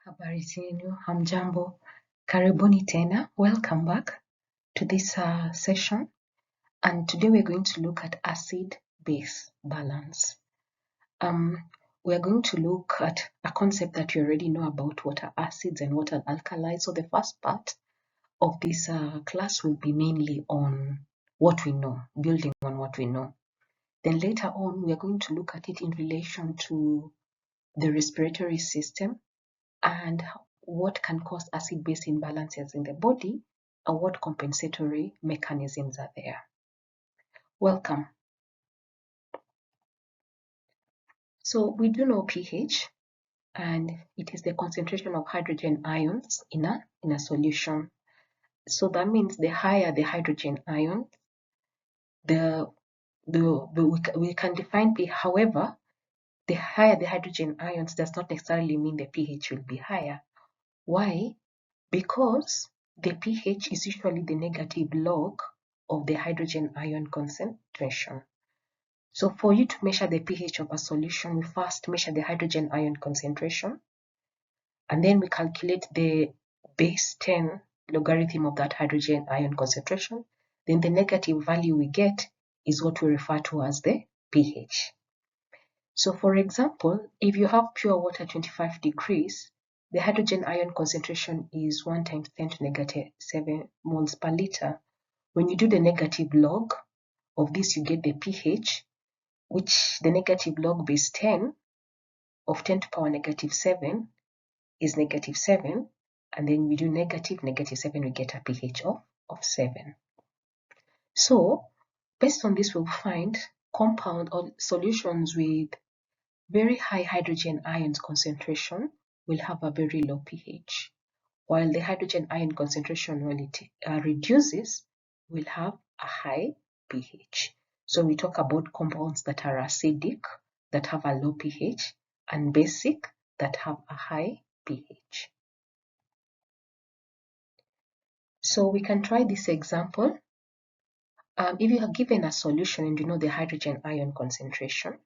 Habari zenu, hamjambo, karibuni tena, welcome back to this session, and today we're going to look at acid-base balance. We're going to look at a concept that you already know about, what are acids and what are alkalis. So the first part of this class will be mainly on what we know, building on what we know. Then later on, we are going to look at it in relation to the respiratory system and what can cause acid-base imbalances in the body and what compensatory mechanisms are there. Welcome. So we do know pH, and it is the concentration of hydrogen ions in a solution. So that means the higher the hydrogen ion, we can define pH. However, the higher the hydrogen ions does not necessarily mean the pH will be higher. Why? Because the pH is usually the negative log of the hydrogen ion concentration. So for you to measure the pH of a solution, we first measure the hydrogen ion concentration, and then we calculate the base 10 logarithm of that hydrogen ion concentration. Then the negative value we get is what we refer to as the pH. So for example, if you have pure water 25 degrees, the hydrogen ion concentration is 1 times 10 to negative 7 moles per liter. When you do the negative log of this, you get the pH, which the negative log base 10 of 10 to power negative 7 is negative 7. And then we do negative 7, we get a pH of 7. So based on this, we'll find compound or solutions with very high hydrogen ions concentration will have a very low pH, while the hydrogen ion concentration, when it reduces, will have a high pH. So we talk about compounds that are acidic, that have a low pH, and basic, that have a high pH. So we can try this example. If you are given a solution and you know the hydrogen ion concentration,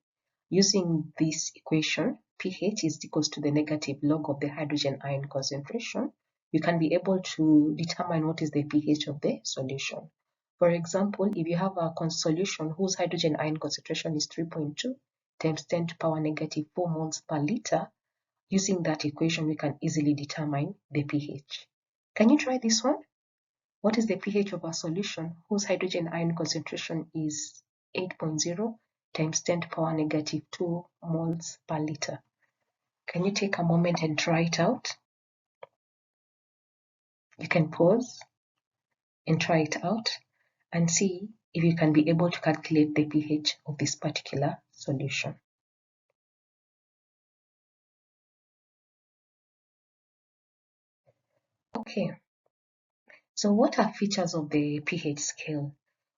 using this equation, pH is equals to the negative log of the hydrogen ion concentration, you can be able to determine what is the pH of the solution. For example, if you have a solution whose hydrogen ion concentration is 3.2 times 10 to power negative 4 moles per liter, using that equation, we can easily determine the pH. Can you try this one? What is the pH of a solution whose hydrogen ion concentration is 8.0 times 10 to power negative 2 moles per liter? Can you take a moment and try it out? You can pause and try it out and see if you can be able to calculate the pH of this particular solution. Okay, so what are features of the pH scale?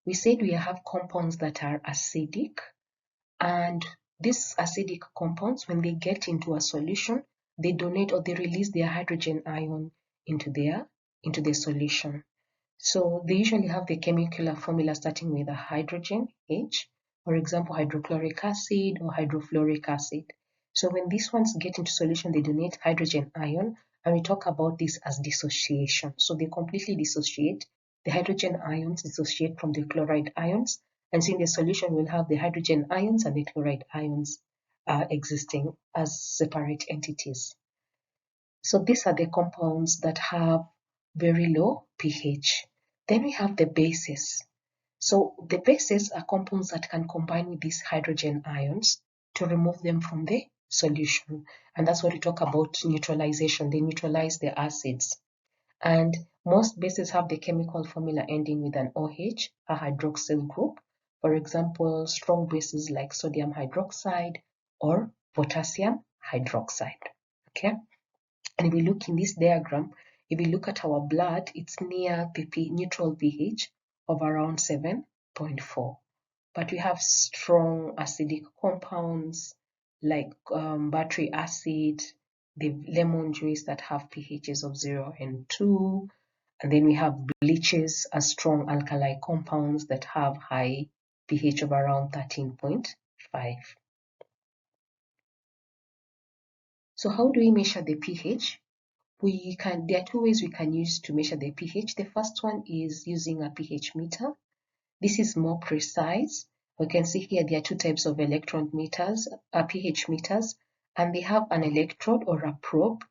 We said we have compounds that are acidic, and these acidic compounds, when they get into a solution, they donate or they release their hydrogen ion into the solution. So they usually have the chemical formula starting with a hydrogen, H, for example, hydrochloric acid or hydrofluoric acid. So when these ones get into solution, they donate hydrogen ion, and we talk about this as dissociation. So they completely dissociate. The hydrogen ions dissociate from the chloride ions, and so in the solution, we'll have the hydrogen ions and the chloride ions existing as separate entities. So these are the compounds that have very low pH. Then we have the bases. So the bases are compounds that can combine with these hydrogen ions to remove them from the solution. And that's what we talk about neutralization. They neutralize the acids. And most bases have the chemical formula ending with an OH, a hydroxyl group. For example, strong bases like sodium hydroxide or potassium hydroxide. Okay? And if we look in this diagram, if we look at our blood, it's near the neutral pH of around 7.4. But we have strong acidic compounds like battery acid, the lemon juice that have pHs of 0 and 2. And then we have bleaches as strong alkali compounds that have high pH of around 13.5. So how do we measure the pH? There are two ways we can use to measure the pH. The first one is using a pH meter. This is more precise. We can see here there are two types of electron meters, pH meters, and they have an electrode or a probe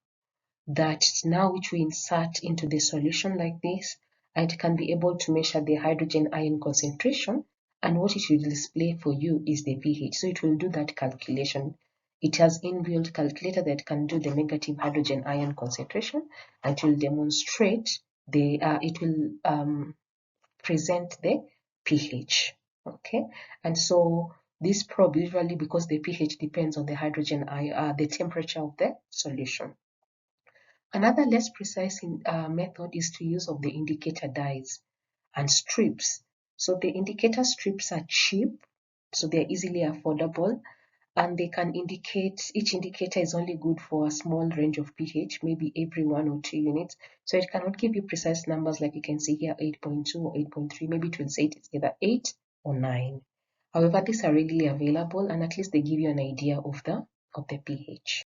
that now which we insert into the solution like this, and it can be able to measure the hydrogen ion concentration, and what it will display for you is the pH. So it will do that calculation. It has inbuilt calculator that can do the negative hydrogen ion concentration, and it will demonstrate it will present the pH. Okay, and so this probe usually, because the pH depends on the hydrogen ion, the temperature of the solution. Another less precise method is to use of the indicator dyes and strips. So the indicator strips are cheap, so they're easily affordable, and they can indicate, each indicator is only good for a small range of pH, maybe every 1 or 2 units. So it cannot give you precise numbers like you can see here, 8.2 or 8.3. Maybe it will say it's either 8 or 9. However, these are readily available, and at least they give you an idea of the pH.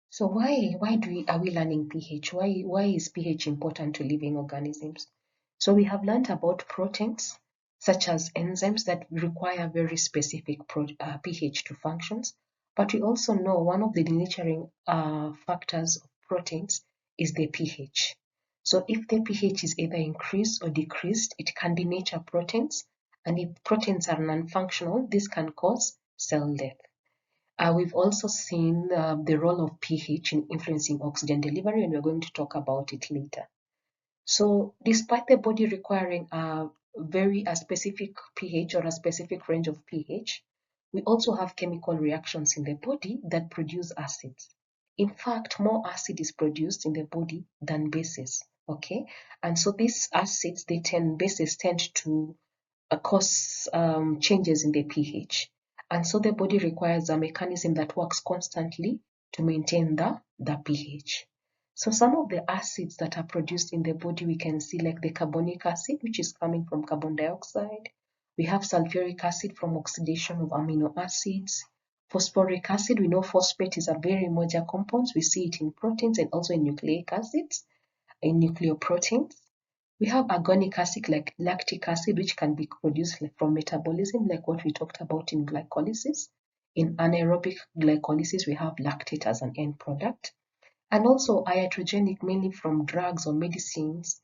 So are we learning pH? Why is pH important to living organisms? So we have learned about proteins, such as enzymes that require very specific pH to functions. But we also know one of the denaturing factors of proteins is the pH. So if the pH is either increased or decreased, it can denature proteins. And if proteins are non-functional, this can cause cell death. We've also seen the role of pH in influencing oxygen delivery, and we're going to talk about it later. So despite the body requiring a specific pH or a specific range of pH, we also have chemical reactions in the body that produce acids. In fact, more acid is produced in the body than bases, okay? And so these acids, bases tend to cause changes in the pH. And so the body requires a mechanism that works constantly to maintain the pH. So some of the acids that are produced in the body, we can see like the carbonic acid, which is coming from carbon dioxide. We have sulfuric acid from oxidation of amino acids. Phosphoric acid, we know phosphate is a very major compound. We see it in proteins and also in nucleic acids, in nucleoproteins. We have organic acid like lactic acid, which can be produced from metabolism, like what we talked about in glycolysis. In anaerobic glycolysis, we have lactate as an end product. And also iatrogenic, mainly from drugs or medicines,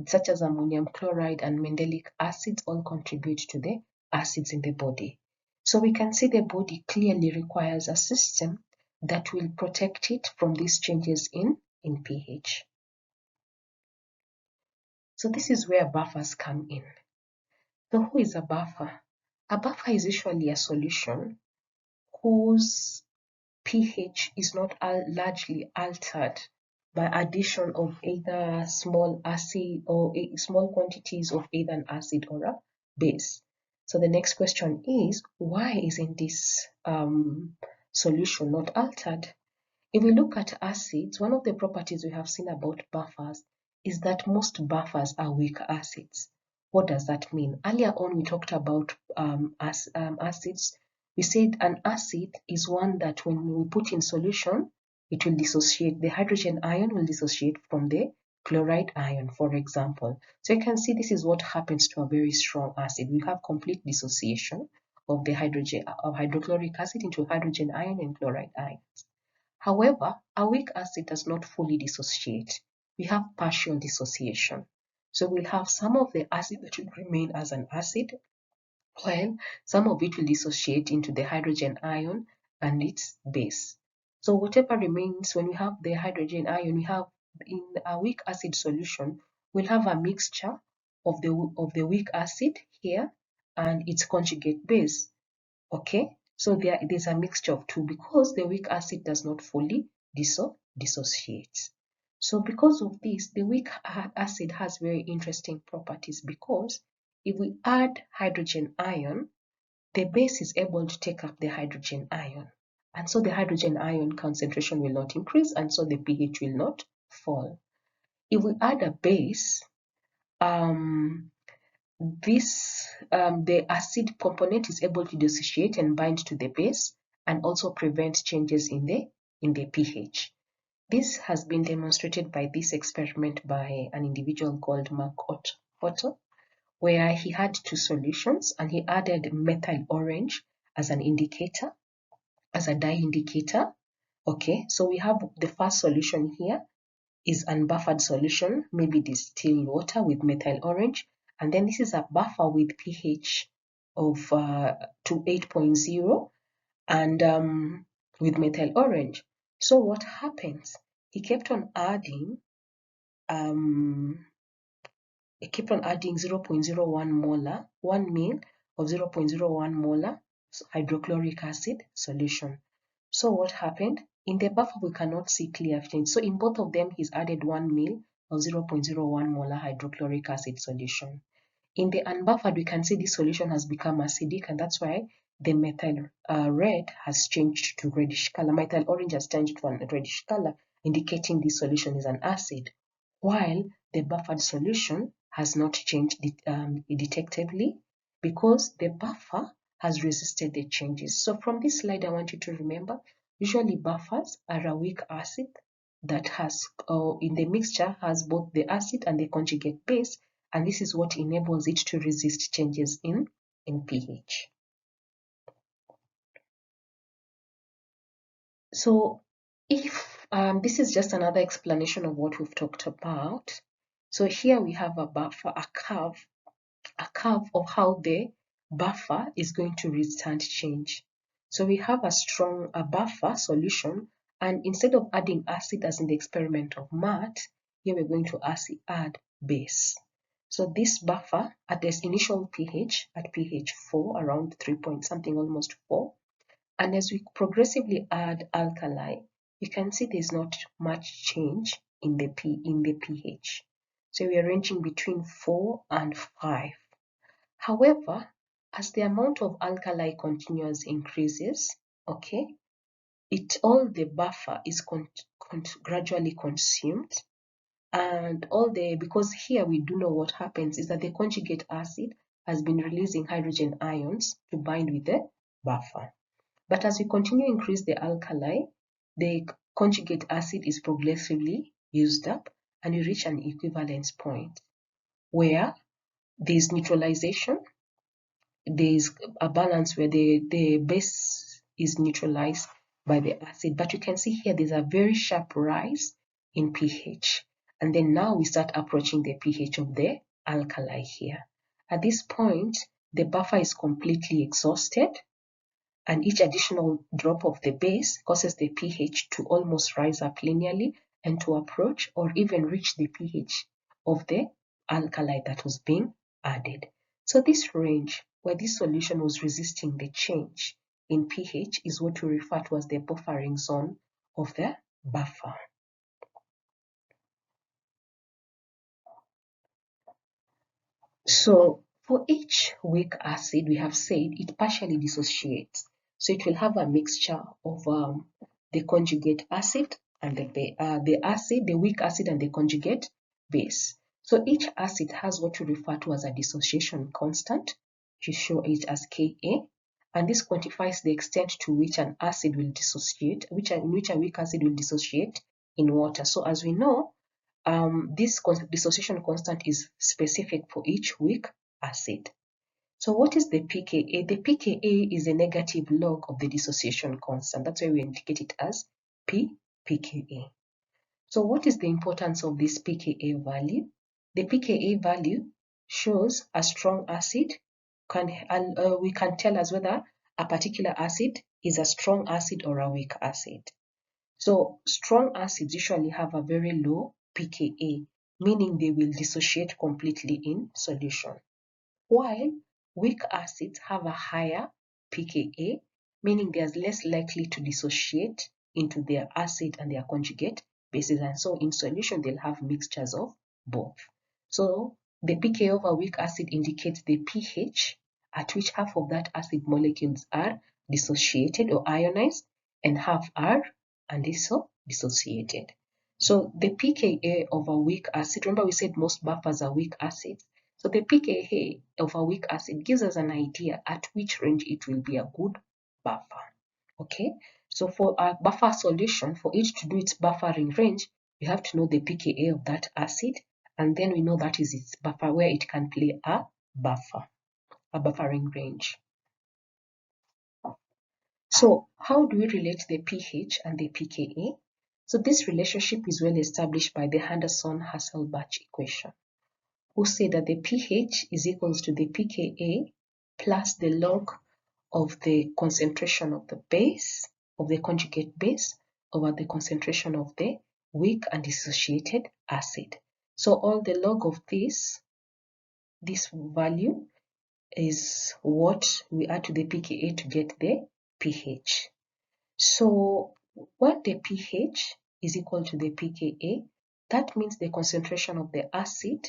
such as ammonium chloride and mandelic acids, all contribute to the acids in the body. So we can see the body clearly requires a system that will protect it from these changes in pH. So this is where buffers come in. So who is a buffer? A buffer is usually a solution whose pH is not largely altered by addition of either small acid or small quantities of either an acid or a base. So the next question is, why isn't this solution not altered? If we look at acids, one of the properties we have seen about buffers is that most buffers are weak acids. What does that mean? Earlier on, we talked about acids. We said an acid is one that when we put in solution, it will dissociate. The hydrogen ion will dissociate from the chloride ion, for example. So you can see this is what happens to a very strong acid. We have complete dissociation of the hydrochloric acid into hydrogen ion and chloride ions. However, a weak acid does not fully dissociate. We have partial dissociation. So we'll have some of the acid that will remain as an acid, while some of it will dissociate into the hydrogen ion and its base. So whatever remains, when we have the hydrogen ion, we have in a weak acid solution, we'll have a mixture of the weak acid here and its conjugate base. Okay, so there's a mixture of two because the weak acid does not fully dissociate. So because of this, the weak acid has very interesting properties because if we add hydrogen ion, the base is able to take up the hydrogen ion. And so the hydrogen ion concentration will not increase, and so the pH will not fall. If we add a base, the acid component is able to dissociate and bind to the base and also prevent changes in the in the pH. This has been demonstrated by this experiment by an individual called Mark Otto, where he had two solutions and he added methyl orange as an indicator, as a dye indicator. Okay, so we have the first solution here is unbuffered solution, maybe distilled water with methyl orange, and then this is a buffer with pH of to 8.0 and with methyl orange. So what happens? He kept on adding 0.01 molar, 1 ml of 0.01 molar hydrochloric acid solution. So what happened? In the buffer, we cannot see clear change. So in both of them, he's added 1 ml of 0.01 molar hydrochloric acid solution. In the unbuffered, we can see this solution has become acidic, and that's why the methyl red has changed to reddish color. Methyl orange has changed to a reddish color, indicating this solution is an acid, while the buffered solution has not changed detectably because the buffer has resisted the changes. So from this slide, I want you to remember, usually buffers are a weak acid that has, in the mixture, has both the acid and the conjugate base, and this is what enables it to resist changes in pH. So if this is just another explanation of what we've talked about. So here we have a buffer, a curve of how the buffer is going to resist change. So we have a buffer solution, and instead of adding acid as in the experiment of Matt, here we're going to add base. So this buffer at this initial pH, at pH 4, around 3 point something, almost 4, and as we progressively add alkali, you can see there's not much change in the pH. So we are ranging between 4 and 5. However, as the amount of alkali continuous increases, okay, all the buffer is gradually consumed, and because here we do know what happens is that the conjugate acid has been releasing hydrogen ions to bind with the buffer. But as we continue to increase the alkali, the conjugate acid is progressively used up, and we reach an equivalence point where there's neutralization. There's a balance where the base is neutralized by the acid, but you can see here there's a very sharp rise in pH, and then now we start approaching the pH of the alkali here. At this point, the buffer is completely exhausted, and each additional drop of the base causes the pH to almost rise up linearly and to approach or even reach the pH of the alkali that was being added. So this range where this solution was resisting the change in pH is what we refer to as the buffering zone of the buffer. So for each weak acid, we have said it partially dissociates. So it will have a mixture of the conjugate acid and the weak acid and the conjugate base. So each acid has what we refer to as a dissociation constant. You show it as Ka, and this quantifies the extent to which an acid will dissociate, in which a weak acid will dissociate in water. So as we know, this dissociation constant is specific for each weak acid. So what is the pKa? The pKa is a negative log of the dissociation constant. That's why we indicate it as pKa. So what is the importance of this pKa value? The pKa value shows a strong acid. We can tell us whether a particular acid is a strong acid or a weak acid. So strong acids usually have a very low pKa, meaning they will dissociate completely in solution, while weak acids have a higher pKa, meaning they are less likely to dissociate into their acid and their conjugate bases, and so in solution they'll have mixtures of both. So the pKa of a weak acid indicates the pH at which half of that acid molecules are dissociated or ionized and half are dissociated. So the pKa of a weak acid, remember we said most buffers are weak acids. So the pKa of a weak acid gives us an idea at which range it will be a good buffer. Okay, So for a buffer solution, for it to do its buffering range, we have to know the pKa of that acid, and then we know that is its buffer where it can play a buffering range. So how do we relate the pH and the pKa? So this relationship is well established by the Henderson-Hasselbalch equation, who say that the pH is equals to the pKa plus the log of the concentration of the base, of the conjugate base, over the concentration of the weak and dissociated acid. So all the log of this value is what we add to the pKa to get the pH. So when the pH is equal to the pKa, that means the concentration of the acid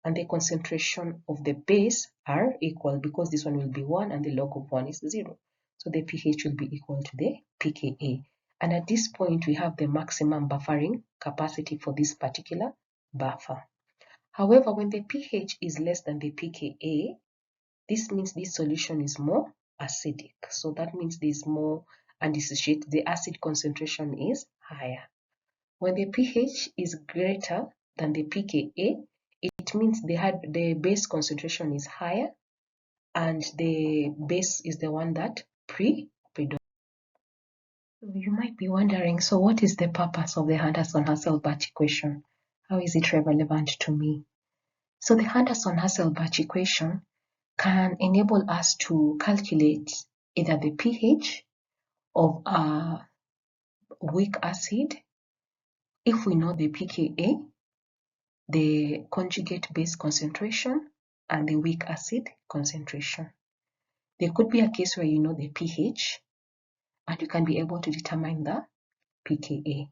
and the concentration of the base are equal, because this one will be 1 and the log of 1 is 0. So the pH will be equal to the pKa. And at this point, we have the maximum buffering capacity for this particular buffer. However, when the pH is less than the pKa, this means this solution is more acidic. So that means there's more undissociated, the acid concentration is higher. When the pH is greater than the pKa, it means the base concentration is higher and the base is the one that predominates. You might be wondering, so what is the purpose of the Henderson-Hasselbalch equation? How is it relevant to me? So the Henderson-Hasselbalch equation can enable us to calculate either the pH of a weak acid if we know the pKa, the conjugate base concentration, and the weak acid concentration. There could be a case where you know the pH and you can be able to determine the pKa.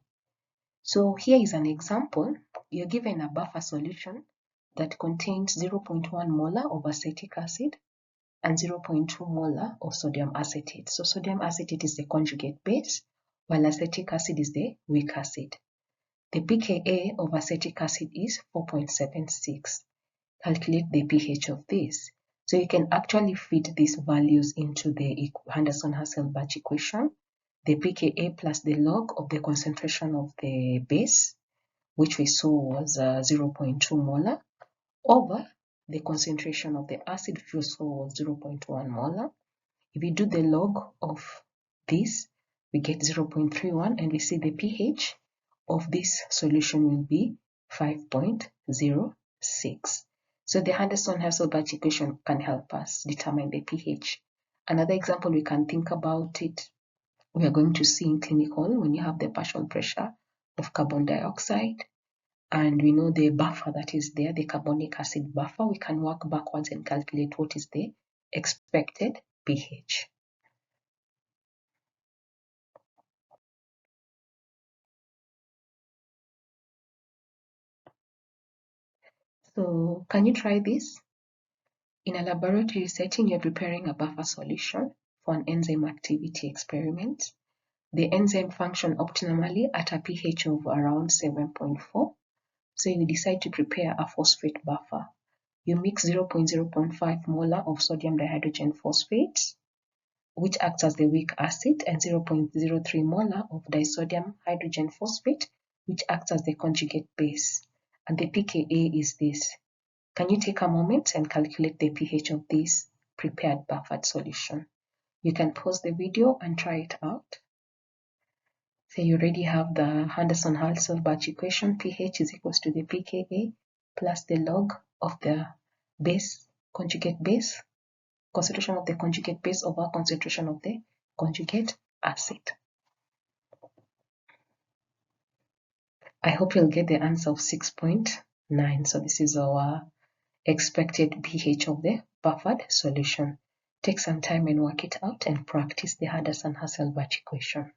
So here is an example. You're given a buffer solution that contains 0.1 molar of acetic acid and 0.2 molar of sodium acetate. So sodium acetate is the conjugate base, while acetic acid is the weak acid. The pKa of acetic acid is 4.76. Calculate the pH of this. So you can actually fit these values into the Henderson-Hasselbalch equation. The pKa plus the log of the concentration of the base, which we saw was 0.2 molar, over the concentration of the acid, which we saw was 0.1 molar. If we do the log of this, we get 0.31, and we see the pH of this solution will be 5.06. So the Henderson-Hasselbalch equation can help us determine the pH. Another example we can think about it, we are going to see in clinical, when you have the partial pressure of carbon dioxide, and we know the buffer that is there, the carbonic acid buffer, we can work backwards and calculate what is the expected pH. So can you try this? In a laboratory setting, you're preparing a buffer solution for an enzyme activity experiment. The enzyme function optimally at a pH of around 7.4. So you decide to prepare a phosphate buffer. You mix 0.05 molar of sodium dihydrogen phosphate, which acts as the weak acid, and 0.03 molar of disodium hydrogen phosphate, which acts as the conjugate base. And the pKa is this. Can you take a moment and calculate the pH of this prepared buffered solution? You can pause the video and try it out. So you already have the Henderson-Hasselbalch equation. pH is equals to the pKa plus the log of the base, conjugate base, concentration of the conjugate base over concentration of the conjugate acid. I hope you'll get the answer of 6.9. So this is our expected pH of the buffered solution. Take some time and work it out and practice the Henderson-Hasselbalch equation.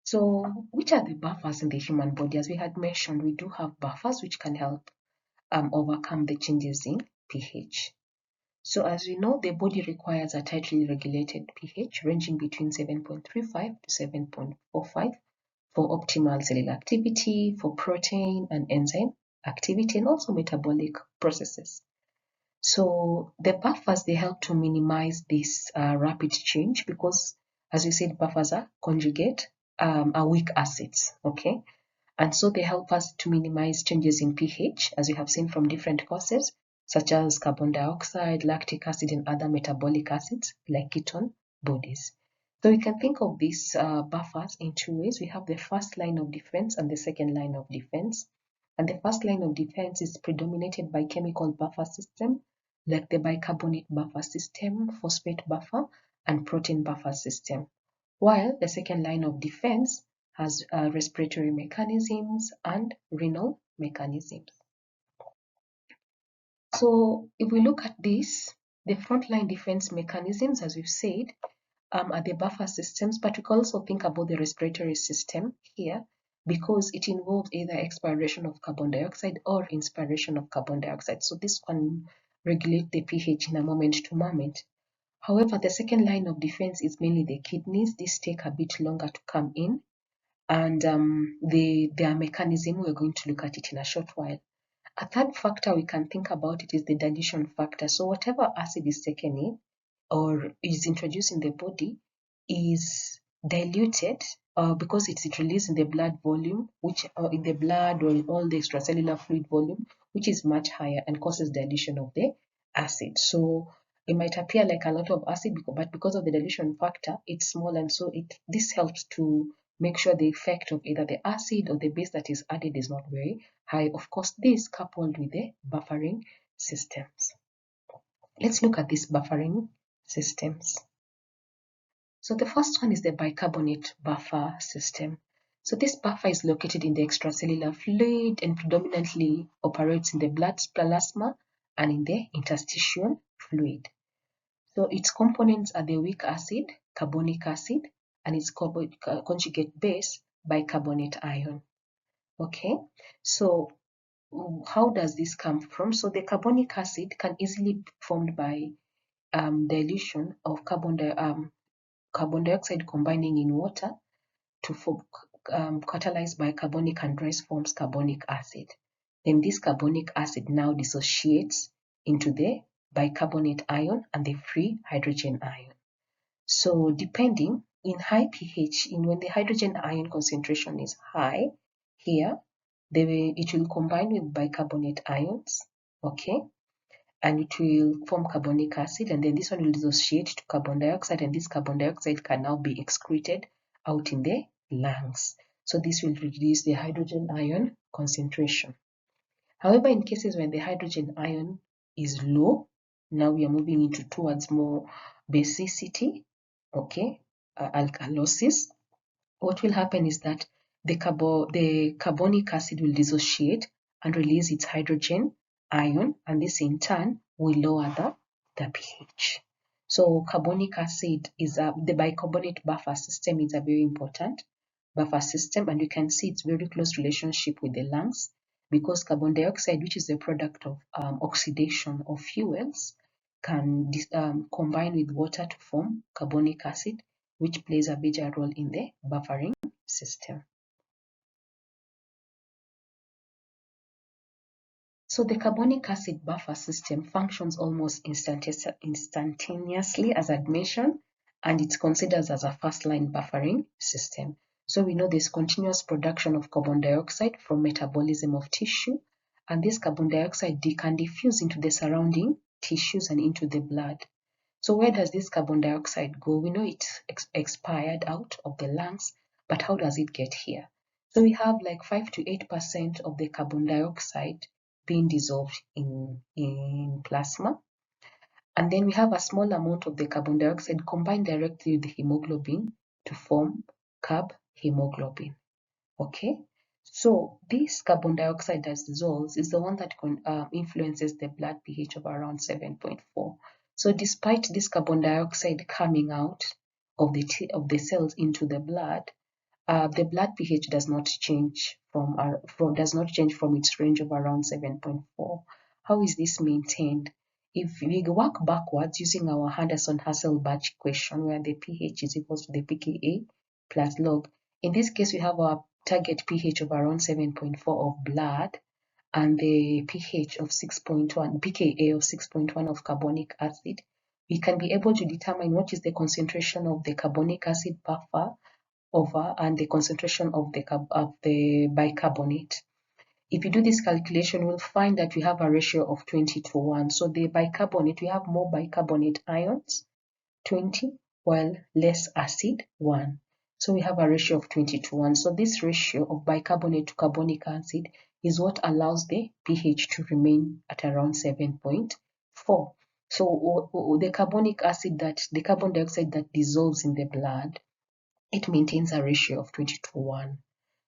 So which are the buffers in the human body? As we had mentioned, we do have buffers which can help overcome the changes in pH. So as we know, the body requires a tightly regulated pH ranging between 7.35 to 7.45 for optimal cellular activity, for protein and enzyme activity, and also metabolic processes. So the buffers, they help to minimize this rapid change because, as we said, buffers are conjugate, are weak acids, okay? And so they help us to minimize changes in pH, as we have seen from different causes, such as carbon dioxide, lactic acid, and other metabolic acids like ketone bodies. So we can think of these buffers in two ways. We have the first line of defense and the second line of defense. And the first line of defense is predominated by chemical buffer system, like the bicarbonate buffer system, phosphate buffer, and protein buffer system. While the second line of defense has respiratory mechanisms and renal mechanisms. So if we look at this, the frontline defense mechanisms, as we've said, are the buffer systems, but we can also think about the respiratory system here because it involves either expiration of carbon dioxide or inspiration of carbon dioxide. So this can regulate the pH in a moment to moment. However, the second line of defense is mainly the kidneys. These take a bit longer to come in, and their mechanism, we're going to look at it in a short while. A third factor we can think about it is the dilution factor. So whatever acid is taken in or is introduced in the body is diluted because it's released in the blood volume, which in the blood or all the extracellular fluid volume, which is much higher and causes dilution of the acid. So it might appear like a lot of acid, but because of the dilution factor, it's small, and so this helps to make sure the effect of either the acid or the base that is added is not very high. Of course, this coupled with the buffering systems. Let's look at these buffering systems. So the first one is the bicarbonate buffer system. So this buffer is located in the extracellular fluid and predominantly operates in the blood plasma and in the interstitial fluid. So its components are the weak acid, carbonic acid, and its conjugate base, bicarbonate ion. Okay, so how does this come from? So the carbonic acid can easily be formed by dilution of carbon dioxide combining in water to form catalyzed by carbonic anhydrase forms carbonic acid. Then this carbonic acid now dissociates into the bicarbonate ion and the free hydrogen ion. So depending in high pH, when the hydrogen ion concentration is high, here it will combine with bicarbonate ions, okay, and it will form carbonic acid, and then this one will dissociate to carbon dioxide, and this carbon dioxide can now be excreted out in the lungs. So this will reduce the hydrogen ion concentration. However, in cases when the hydrogen ion is low, now we are moving towards more basicity, okay, alkalosis. What will happen is that the carbonic acid will dissociate and release its hydrogen ion, and this in turn will lower the pH. So carbonic acid is the bicarbonate buffer system is a very important buffer system, and you can see its very close relationship with the lungs because carbon dioxide, which is the product of oxidation of fuels, can combine with water to form carbonic acid, which plays a major role in the buffering system. So the carbonic acid buffer system functions almost instantaneously, as I'd mentioned, and it's considered as a first-line buffering system. So we know there's continuous production of carbon dioxide from metabolism of tissue, and this carbon dioxide can diffuse into the surrounding tissues and into the blood. So where does this carbon dioxide go? We know it's expired out of the lungs, but how does it get here? So we have like 5 to 8% of the carbon dioxide being dissolved in plasma. And then we have a small amount of the carbon dioxide combined directly with the hemoglobin to form carb hemoglobin. Okay, so this carbon dioxide that dissolves is the one that influences the blood pH of around 7.4. So despite this carbon dioxide coming out of the cells into the blood pH does not change from its range of around 7.4. How is this maintained? If we work backwards using our Henderson-Hasselbalch equation, where the pH is equal to the pKa plus log, in this case we have our target pH of around 7.4 of blood, and the pH of 6.1, pKa of 6.1 of carbonic acid, we can be able to determine what is the concentration of the carbonic acid buffer over and the concentration of the bicarbonate. If you do this calculation, we'll find that we have a ratio of 20:1. So the bicarbonate, we have more bicarbonate ions, 20, while less acid, 1. So we have a ratio of 20:1. So this ratio of bicarbonate to carbonic acid is what allows the pH to remain at around 7.4. So the carbonic acid the carbon dioxide that dissolves in the blood, it maintains a ratio of 20:1.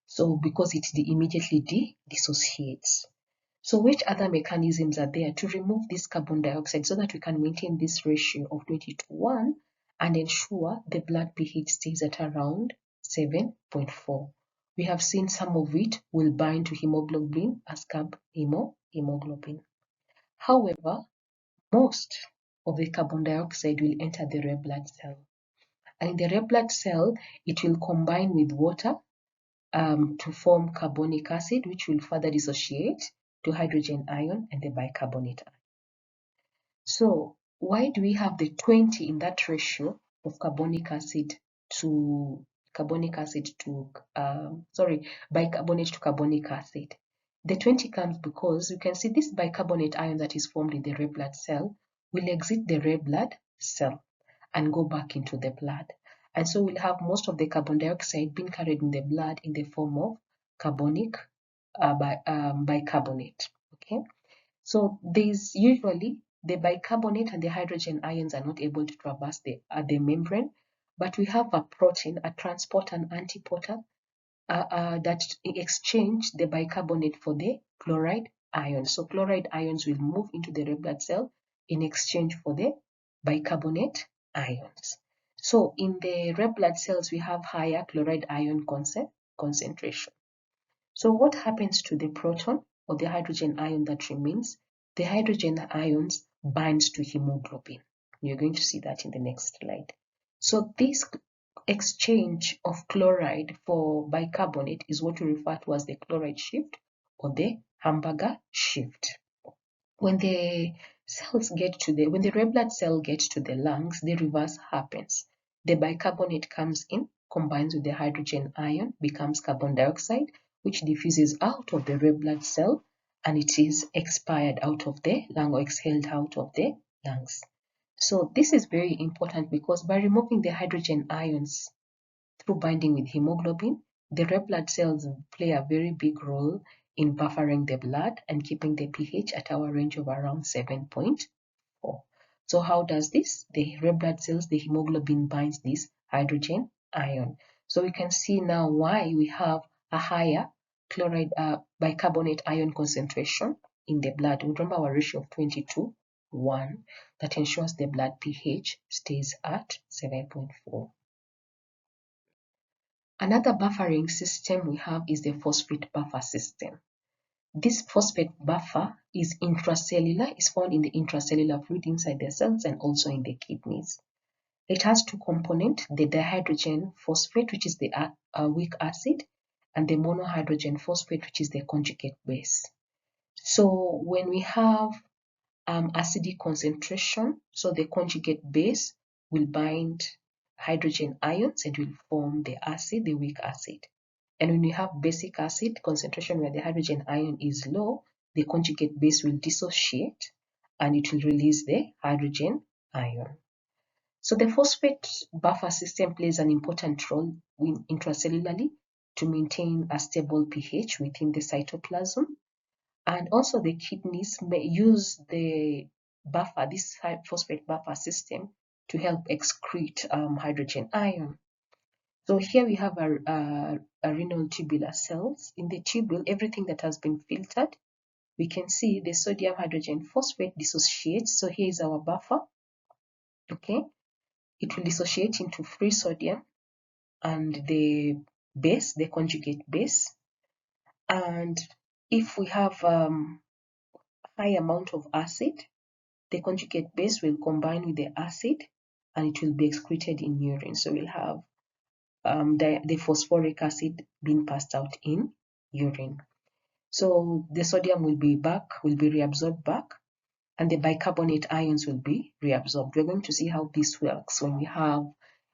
So because it immediately dissociates. So which other mechanisms are there to remove this carbon dioxide so that we can maintain this ratio of 20:1 and ensure the blood pH stays at around 7.4? We have seen some of it will bind to hemoglobin as hemoglobin. However, most of the carbon dioxide will enter the red blood cell. And in the red blood cell, it will combine with water to form carbonic acid, which will further dissociate to hydrogen ion and the bicarbonate ion. So why do we have the 20 in that ratio of bicarbonate to carbonic acid? The 20 comes because you can see this bicarbonate ion that is formed in the red blood cell will exit the red blood cell and go back into the blood. And so we'll have most of the carbon dioxide being carried in the blood in the form of bicarbonate. Okay, so there's usually the bicarbonate and the hydrogen ions are not able to traverse the membrane, but we have a protein, a transporter and antiporter that exchange the bicarbonate for the chloride ions. So chloride ions will move into the red blood cell in exchange for the bicarbonate ions. So in the red blood cells, we have higher chloride ion concentration. So what happens to the proton or the hydrogen ion that remains? The hydrogen ions binds to hemoglobin. You're going to see that in the next slide. So this exchange of chloride for bicarbonate is what we refer to as the chloride shift or the hamburger shift. When the red blood cell gets to the lungs, the reverse happens. The bicarbonate comes in, combines with the hydrogen ion, becomes carbon dioxide, which diffuses out of the red blood cell, and it is expired out of the lung or exhaled out of the lungs. So this is very important because by removing the hydrogen ions through binding with hemoglobin, the red blood cells play a very big role in buffering the blood and keeping the pH at our range of around 7.4. So how does this? The red blood cells, the hemoglobin binds this hydrogen ion. So we can see now why we have a higher chloride bicarbonate ion concentration in the blood. Remember our ratio of 20:1 that ensures the blood pH stays at 7.4. Another buffering system we have is the phosphate buffer system. This phosphate buffer is intracellular, is found in the intracellular fluid inside the cells and also in the kidneys. It has two components, the dihydrogen phosphate, which is the weak acid, and the monohydrogen phosphate, which is the conjugate base. So when we have acidic concentration, so the conjugate base will bind hydrogen ions and will form the acid, the weak acid. And when you have basic acid concentration where the hydrogen ion is low, the conjugate base will dissociate and it will release the hydrogen ion. So the phosphate buffer system plays an important role intracellularly to maintain a stable pH within the cytoplasm. And also the kidneys may use the buffer, this phosphate buffer system, to help excrete hydrogen ion. So here we have a renal tubular cells. In the tubule, everything that has been filtered, we can see the sodium hydrogen phosphate dissociates. So here is our buffer. Okay, it will dissociate into free sodium and the base, the conjugate base. And if we have high amount of acid, the conjugate base will combine with the acid and it will be excreted in urine. So we'll have the phosphoric acid being passed out in urine. So the sodium will be reabsorbed back, and the bicarbonate ions will be reabsorbed. We're going to see how this works when we have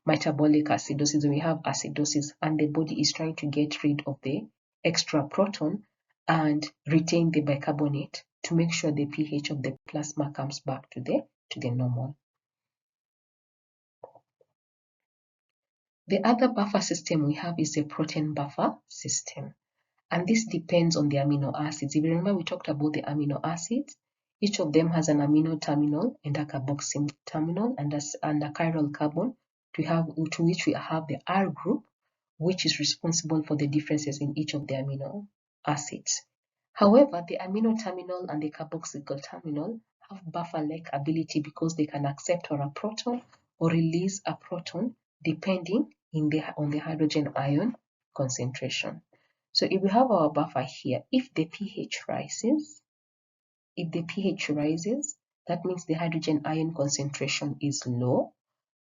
metabolic acidosis, when we have acidosis, and the body is trying to get rid of the extra proton and retain the bicarbonate to make sure the pH of the plasma comes back to the normal. The other buffer system we have is a protein buffer system. And this depends on the amino acids. If you remember, we talked about the amino acids. Each of them has an amino terminal and a carboxyl terminal and a chiral carbon to which we have the R group, which is responsible for the differences in each of the amino acids. However, the amino terminal and the carboxyl terminal have buffer-like ability because they can accept a proton or release a proton depending on the hydrogen ion concentration. So if we have our buffer here, if the pH rises, that means the hydrogen ion concentration is low,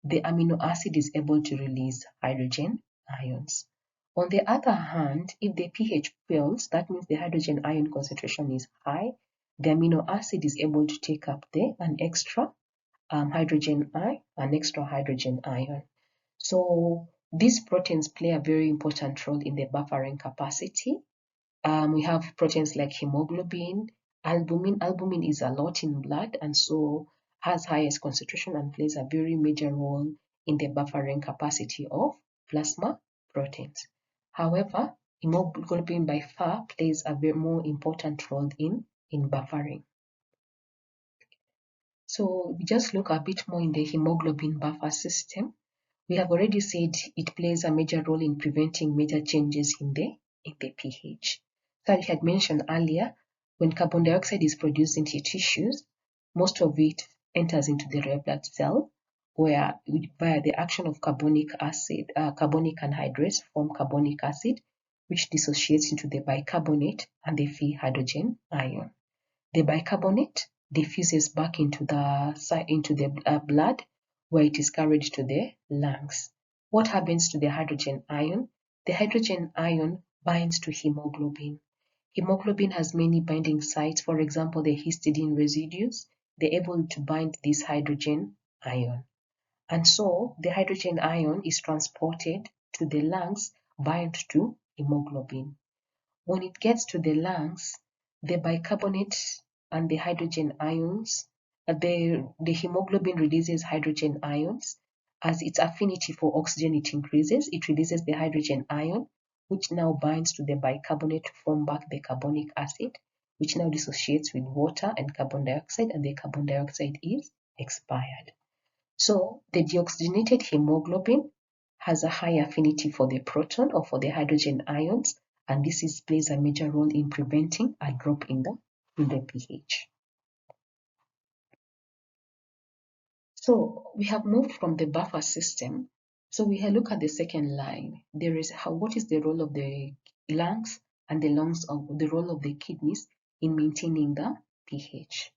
the amino acid is able to release hydrogen ions. On the other hand, if the pH falls, that means the hydrogen ion concentration is high, the amino acid is able to take up an extra hydrogen ion. So these proteins play a very important role in the buffering capacity. We have proteins like hemoglobin, albumin. Albumin is a lot in blood and so has highest concentration and plays a very major role in the buffering capacity of plasma proteins. However, hemoglobin by far plays a very more important role in buffering. So we just look a bit more in the hemoglobin buffer system. We have already said it plays a major role in preventing major changes in the pH. So I had mentioned earlier, when carbon dioxide is produced into tissues, most of it enters into the red blood cell, where via the action of carbonic anhydrase form carbonic acid, which dissociates into the bicarbonate and the free hydrogen ion. The bicarbonate diffuses back into the blood, where it is carried to the lungs. What happens to the hydrogen ion? The hydrogen ion binds to hemoglobin. Hemoglobin has many binding sites. For example, the histidine residues, they're able to bind this hydrogen ion. And so the hydrogen ion is transported to the lungs, bind to hemoglobin. When it gets to the lungs, the bicarbonate and the hydrogen ions, the hemoglobin releases hydrogen ions. As its affinity for oxygen it increases, it releases the hydrogen ion, which now binds to the bicarbonate to form back the carbonic acid, which now dissociates with water and carbon dioxide, and the carbon dioxide is expired. So the deoxygenated hemoglobin has a high affinity for the proton or for the hydrogen ions, and this plays a major role in preventing a drop in the pH. So we have moved from the buffer system. So we look at the second line. What is the role of the lungs and the role of the kidneys in maintaining the pH.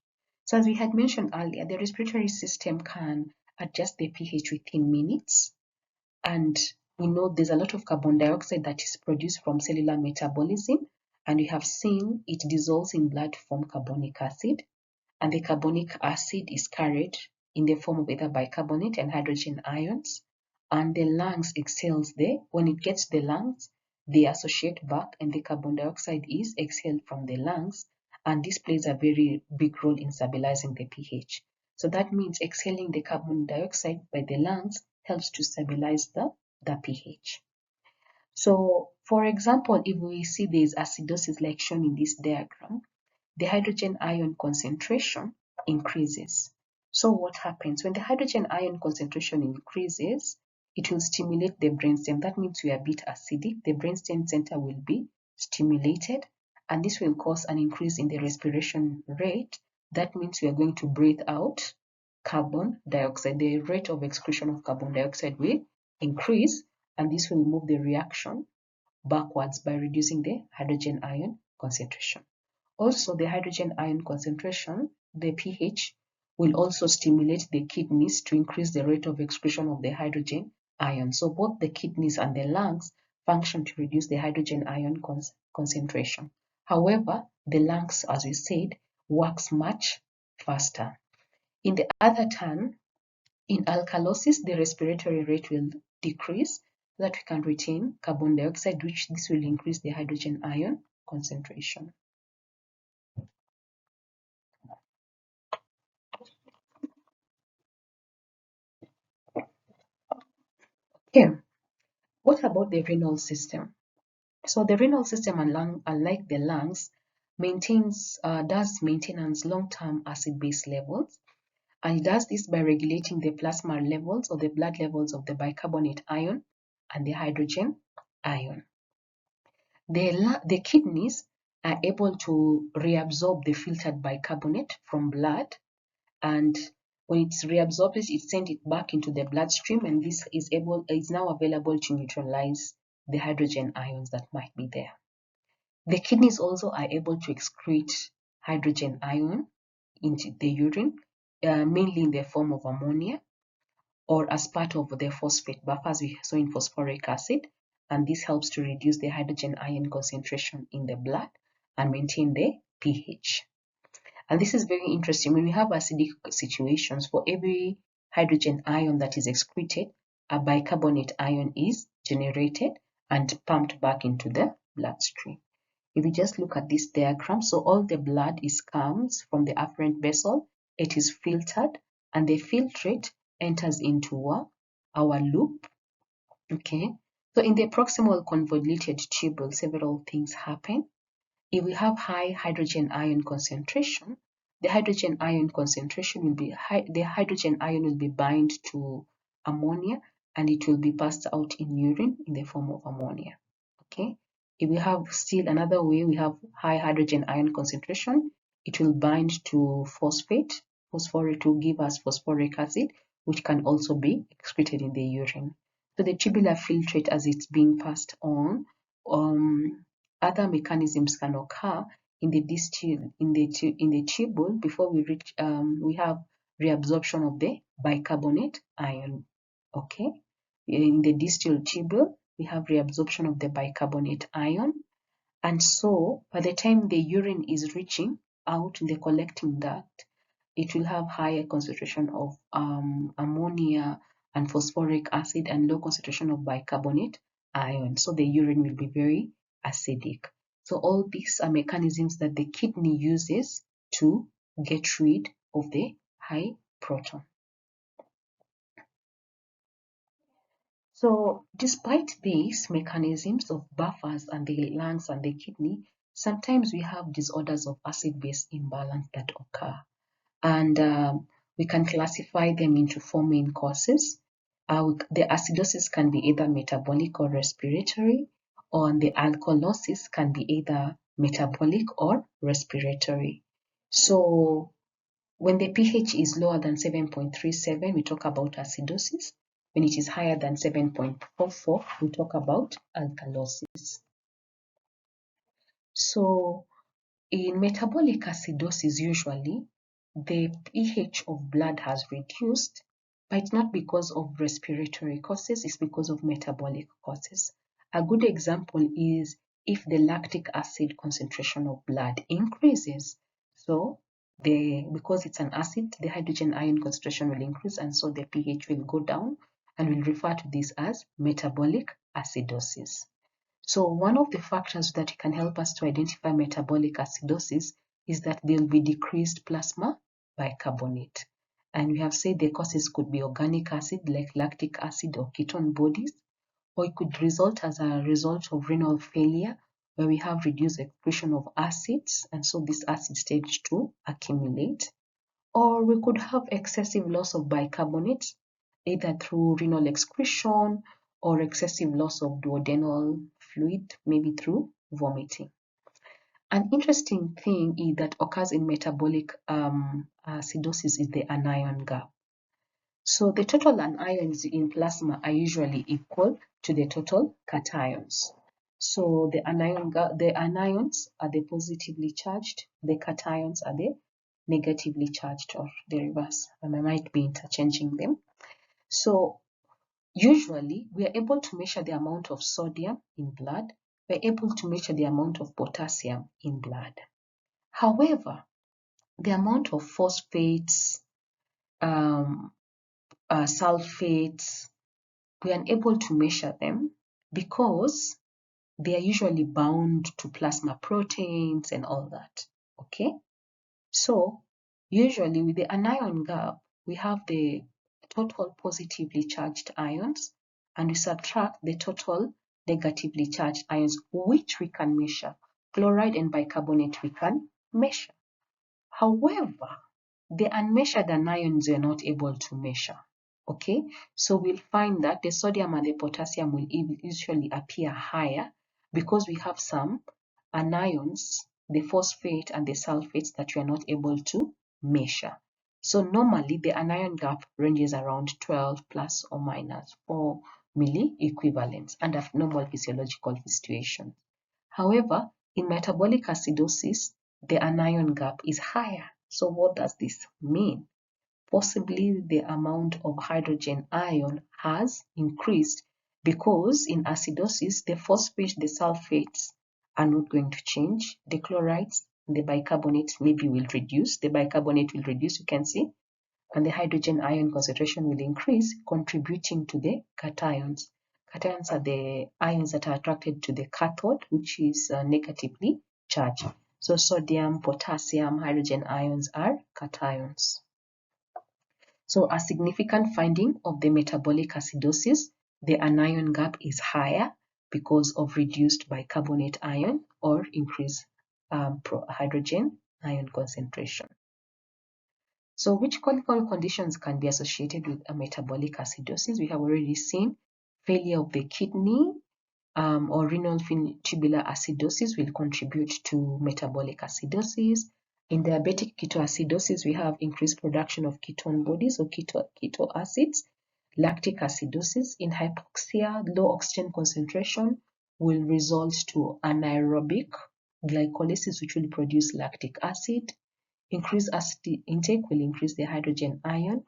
So as we had mentioned earlier, the respiratory system can adjust the pH within minutes. And we know there's a lot of carbon dioxide that is produced from cellular metabolism, and we have seen it dissolves in blood to form carbonic acid, and the carbonic acid is carried in the form of either bicarbonate and hydrogen ions, and the lungs exhales there. When it gets to the lungs, they associate back and the carbon dioxide is exhaled from the lungs, and this plays a very big role in stabilizing the pH. So that means exhaling the carbon dioxide by the lungs helps to stabilize the pH. So, for example, if we see there's acidosis like shown in this diagram, the hydrogen ion concentration increases. So what happens? When the hydrogen ion concentration increases, it will stimulate the brainstem. That means we are a bit acidic. The brainstem center will be stimulated, and this will cause an increase in the respiration rate. That means we are going to breathe out carbon dioxide. The rate of excretion of carbon dioxide will increase, and this will move the reaction backwards by reducing the hydrogen ion concentration. Also, the hydrogen ion concentration, the pH, will also stimulate the kidneys to increase the rate of excretion of the hydrogen ion. So both the kidneys and the lungs function to reduce the hydrogen ion concentration. However, the lungs, as we said, works much faster. In the other turn, in alkalosis, the respiratory rate will decrease so that we can retain carbon dioxide, which this will increase the hydrogen ion concentration. Okay, what about the renal system? So the renal system, unlike the lungs, does maintenance long-term acid-base levels, and it does this by regulating the plasma levels or the blood levels of the bicarbonate ion and the hydrogen ion. The kidneys are able to reabsorb the filtered bicarbonate from blood, and when it's reabsorbed, it sends it back into the bloodstream, and this is now available to neutralize the hydrogen ions that might be there. The kidneys also are able to excrete hydrogen ion into the urine, mainly in the form of ammonia or as part of the phosphate buffer, as we saw in phosphoric acid, and this helps to reduce the hydrogen ion concentration in the blood and maintain the pH. And this is very interesting. When we have acidic situations, for every hydrogen ion that is excreted, a bicarbonate ion is generated and pumped back into the bloodstream. If we just look at this diagram, so all the blood comes from the afferent vessel, it is filtered, and the filtrate enters into our loop. Okay, so in the proximal convoluted tubule, several things happen. If we have high hydrogen ion concentration, the hydrogen ion concentration will be high, the hydrogen ion will be bound to ammonia, and it will be passed out in urine in the form of ammonia. Okay, if we have still another way, we have high hydrogen ion concentration, it will bind to phosphate, to give us phosphoric acid, which can also be excreted in the urine. So the tubular filtrate, as it's being passed on, other mechanisms can occur in the tubule before we reach. We have reabsorption of the bicarbonate ion. Okay, in the distal tubule, we have reabsorption of the bicarbonate ion, and so by the time the urine is reaching out in the collecting duct, it will have higher concentration of ammonia and phosphoric acid and low concentration of bicarbonate ion. So the urine will be very acidic. So all these are mechanisms that the kidney uses to get rid of the high proton. So despite these mechanisms of buffers and the lungs and the kidney, sometimes we have disorders of acid-base imbalance that occur. And we can classify them into four main causes. The acidosis can be either metabolic or respiratory, or the alkalosis can be either metabolic or respiratory. So when the pH is lower than 7.37, we talk about acidosis. When it is higher than 7.44, we talk about alkalosis. So in metabolic acidosis, usually the pH of blood has reduced, but it's not because of respiratory causes, it's because of metabolic causes. A good example is if the lactic acid concentration of blood increases. So because it's an acid, the hydrogen ion concentration will increase, and so the pH will go down, and we'll refer to this as metabolic acidosis. So one of the factors that can help us to identify metabolic acidosis is that there will be decreased plasma bicarbonate. And we have said the causes could be organic acid like lactic acid or ketone bodies, or it could result as a result of renal failure where we have reduced excretion of acids, and so this acid stage to accumulate. Or we could have excessive loss of bicarbonate, either through renal excretion or excessive loss of duodenal fluid, maybe through vomiting. An interesting thing that occurs in metabolic acidosis is the anion gap. So the total anions in plasma are usually equal to the total cations. So the anions are the positively charged, the cations are the negatively charged, or the reverse. And I might be interchanging them. So usually we are able to measure the amount of sodium in blood we're able to measure the amount of potassium in blood. However, the amount of phosphates, sulfates, we are unable to measure them because they are usually bound to plasma proteins and all that. Okay, so usually with the anion gap, we have the total positively charged ions and we subtract the total negatively charged ions, which we can measure. Chloride and bicarbonate we can measure. However, the unmeasured anions we are not able to measure. Okay, so we'll find that the sodium and the potassium will usually appear higher because we have some anions, the phosphate and the sulfates, that we are not able to measure. So normally the anion gap ranges around 12 plus or minus 4 milliequivalents under normal physiological situations. However, in metabolic acidosis, the anion gap is higher. So what does this mean? Possibly the amount of hydrogen ion has increased because in acidosis, the phosphate, the sulfates are not going to change. The chlorides, the bicarbonate maybe will reduce. The bicarbonate will reduce, you can see, and the hydrogen ion concentration will increase, contributing to the cations. Cations are the ions that are attracted to the cathode, which is negatively charged. So sodium, potassium, hydrogen ions are cations. So a significant finding of the metabolic acidosis, the anion gap is higher because of reduced bicarbonate ion or increased hydrogen ion concentration. So which clinical conditions can be associated with a metabolic acidosis? We have already seen failure of the kidney or renal tubular acidosis will contribute to metabolic acidosis. In diabetic ketoacidosis, we have increased production of ketone bodies or keto acids. Lactic acidosis. In hypoxia, low oxygen concentration will result to anaerobic glycolysis, which will produce lactic acid. Increased acid intake will increase the hydrogen ion.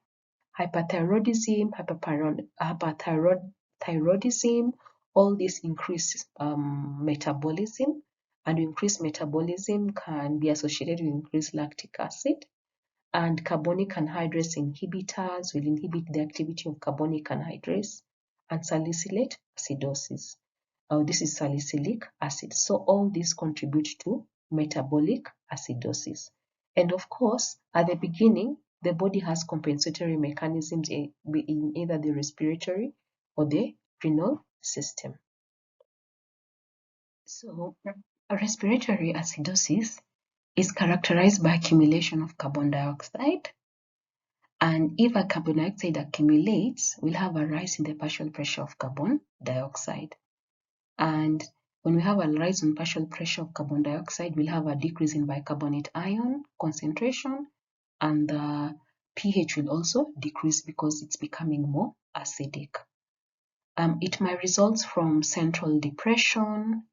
Hyperthyroidism, hyperthyroidism, all these increase metabolism, and increased metabolism can be associated with increased lactic acid. And carbonic anhydrase inhibitors will inhibit the activity of carbonic anhydrase. And salicylate acidosis. This is salicylic acid. So all these contribute to metabolic acidosis. And of course, at the beginning, the body has compensatory mechanisms in either the respiratory or the renal system. So a respiratory acidosis is characterized by accumulation of carbon dioxide. And if a carbon dioxide accumulates, we'll have a rise in the partial pressure of carbon dioxide. And when we have a rise in partial pressure of carbon dioxide, we'll have a decrease in bicarbonate ion concentration, and the pH will also decrease because it's becoming more acidic. It might result from central depression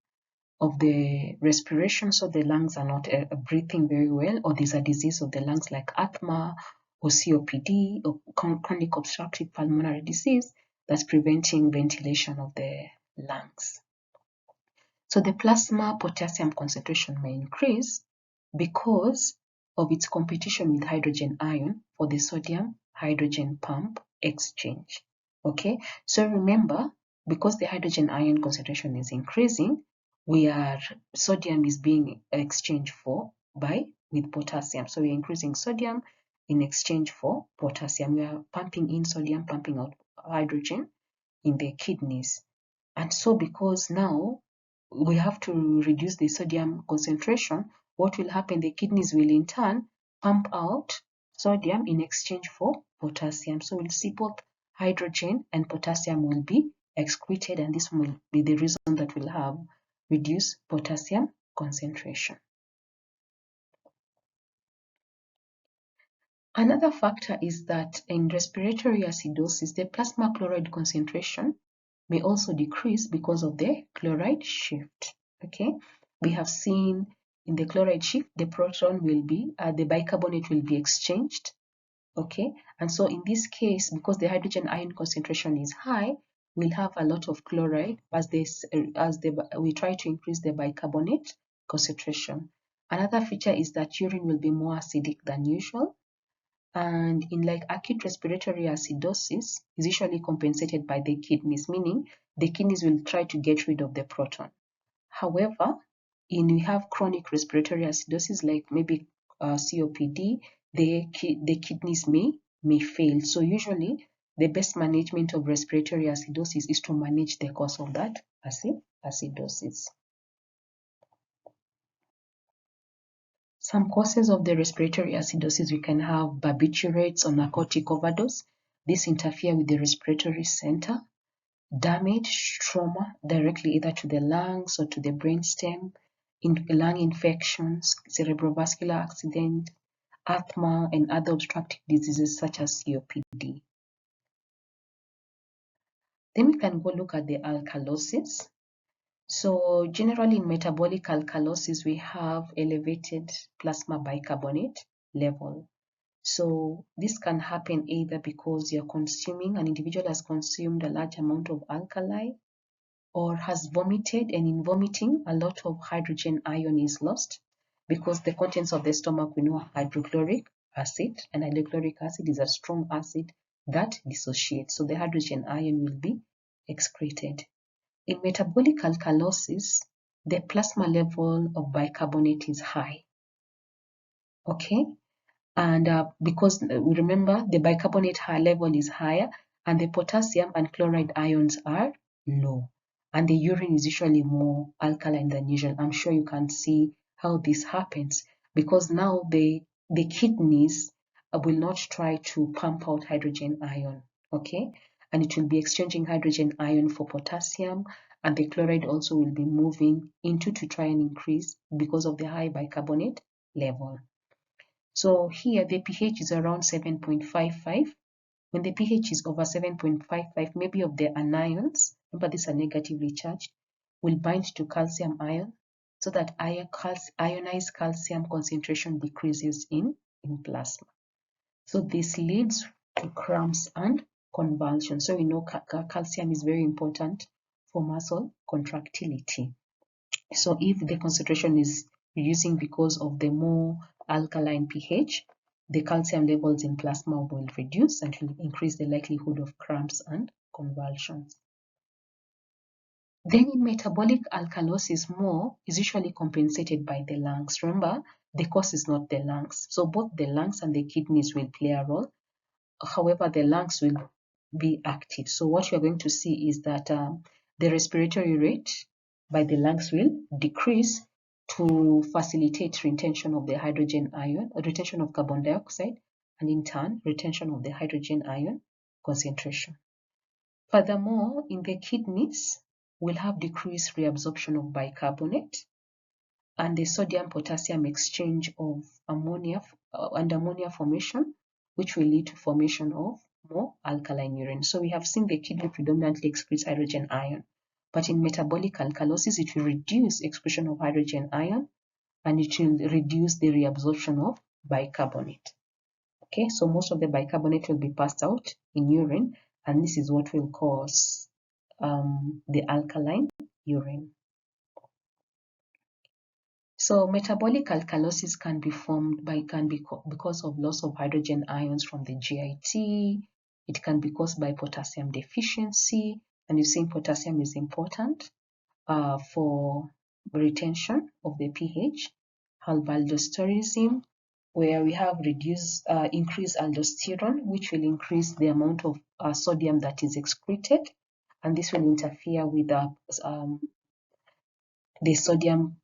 of the respiration, so the lungs are not breathing very well, or there's a disease of the lungs like asthma or COPD or chronic obstructive pulmonary disease that's preventing ventilation of the lungs. So the plasma potassium concentration may increase because of its competition with hydrogen ion for the sodium hydrogen pump exchange. Okay, so remember, because the hydrogen ion concentration is increasing, sodium is being exchanged with potassium. So we're increasing sodium in exchange for potassium. We are pumping in sodium, pumping out hydrogen in the kidneys. And so because now we have to reduce the sodium concentration, what will happen? The kidneys will in turn pump out sodium in exchange for potassium. So we'll see both hydrogen and potassium will be excreted, and this will be the reason that we'll have reduced potassium concentration. Another factor is that in respiratory acidosis, the plasma chloride concentration may also decrease because of the chloride shift. Okay, we have seen in the chloride shift, the proton will be, the bicarbonate will be exchanged. Okay, and so in this case, because the hydrogen ion concentration is high, will have a lot of chloride we try to increase the bicarbonate concentration. Another feature is that urine will be more acidic than usual. And in like acute respiratory acidosis is usually compensated by the kidneys, meaning the kidneys will try to get rid of the proton. However, we have chronic respiratory acidosis like maybe COPD, the kidneys may fail. So usually the best management of respiratory acidosis is to manage the cause of that acidosis. Some causes of the respiratory acidosis, we can have barbiturates or narcotic overdose. This interfere with the respiratory center. Damage, trauma, directly either to the lungs or to the brainstem, lung infections, cerebrovascular accident, asthma, and other obstructive diseases such as COPD. Then we can go look at the alkalosis. So generally in metabolic alkalosis, we have elevated plasma bicarbonate level. So this can happen either because an individual has consumed a large amount of alkali or has vomited, and in vomiting, a lot of hydrogen ion is lost because the contents of the stomach, we know, are hydrochloric acid, and hydrochloric acid is a strong acid that dissociates. So the hydrogen ion will be excreted. In metabolic alkalosis, the plasma level of bicarbonate is high. Okay? And because we remember the bicarbonate level is higher and the potassium and chloride ions are low. And the urine is usually more alkaline than usual. I'm sure you can see how this happens because now the kidneys will not try to pump out hydrogen ion, okay? And it will be exchanging hydrogen ion for potassium, and the chloride also will be moving into to try and increase because of the high bicarbonate level. So here the pH is around 7.55. When the pH is over 7.55, maybe of the anions, remember these are negatively charged, will bind to calcium ion so that ionized calcium concentration decreases in plasma. So this leads to cramps and convulsion. So we know calcium is very important for muscle contractility. So if the concentration is reducing because of the more alkaline pH, the calcium levels in plasma will reduce and will increase the likelihood of cramps and convulsions. Then in metabolic alkalosis, more is usually compensated by the lungs. Remember, the cause is not the lungs. So both the lungs and the kidneys will play a role. However, the lungs will be active. So what you're going to see is that the respiratory rate by the lungs will decrease to facilitate retention of the hydrogen ion, retention of carbon dioxide, and in turn, retention of the hydrogen ion concentration. Furthermore, in the kidneys, we'll have decreased reabsorption of bicarbonate and the sodium-potassium exchange of ammonia and ammonia formation, which will lead to formation of more alkaline urine. So we have seen the kidney predominantly excretes hydrogen ion, but in metabolic alkalosis, it will reduce excretion of hydrogen ion and it will reduce the reabsorption of bicarbonate. Okay, so most of the bicarbonate will be passed out in urine, and this is what will cause the alkaline urine. So metabolic alkalosis can be formed because of loss of hydrogen ions from the GIT. It can be caused by potassium deficiency, and you've seen potassium is important for retention of the pH. Aldosteronism, where we have increased aldosterone, which will increase the amount of sodium that is excreted, and this will interfere with the sodium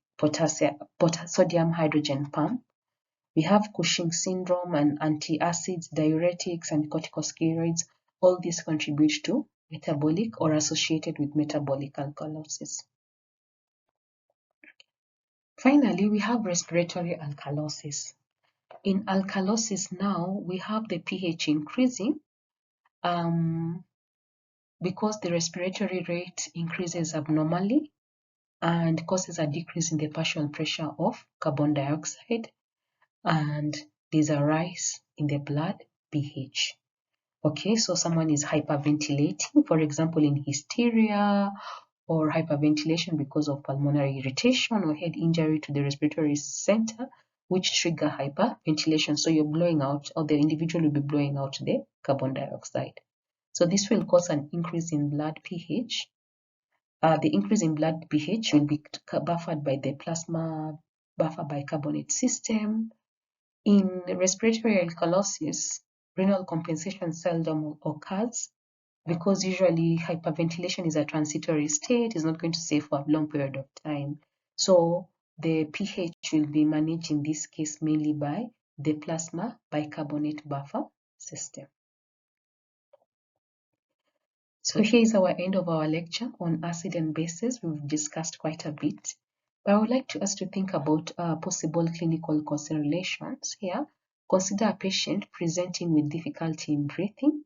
hydrogen pump. We have Cushing syndrome and antacids, diuretics, and corticosteroids. All these contribute to metabolic or associated with metabolic alkalosis. Finally, we have respiratory alkalosis. In alkalosis now, we have the pH increasing because the respiratory rate increases abnormally and causes a decrease in the partial pressure of carbon dioxide, and there's a rise in the blood pH. Okay, so someone is hyperventilating, for example, in hysteria, or hyperventilation because of pulmonary irritation or head injury to the respiratory center, which trigger hyperventilation. So you're blowing out, or the individual will be blowing out the carbon dioxide. So this will cause an increase in blood pH. The increase in blood pH will be buffered by the plasma buffer bicarbonate system. In respiratory alkalosis, renal compensation seldom occurs because usually hyperventilation is a transitory state, it's not going to stay for a long period of time. So the pH will be managed in this case mainly by the plasma bicarbonate buffer system. So here is our end of our lecture on acid and bases. We've discussed quite a bit, but I would like us to think about possible clinical considerations here. Consider a patient presenting with difficulty in breathing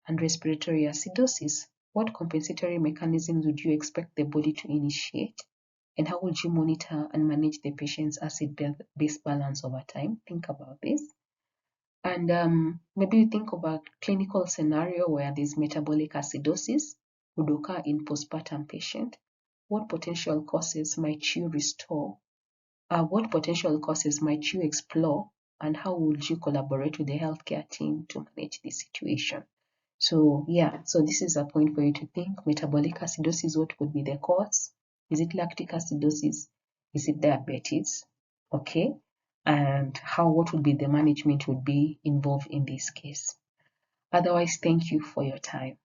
and respiratory acidosis. What compensatory mechanisms would you expect the body to initiate? And how would you monitor and manage the patient's acid-base balance over time? Think about this. And maybe think of a clinical scenario where this metabolic acidosis would occur in postpartum patient. What potential causes might you restore? What potential causes might you explore? And how would you collaborate with the healthcare team to manage this situation? So yeah, so this is a point for you to think. Metabolic acidosis, what could be the cause? Is it lactic acidosis? Is it diabetes? Okay. And what would be the management would be involved in this case? Otherwise, thank you for your time.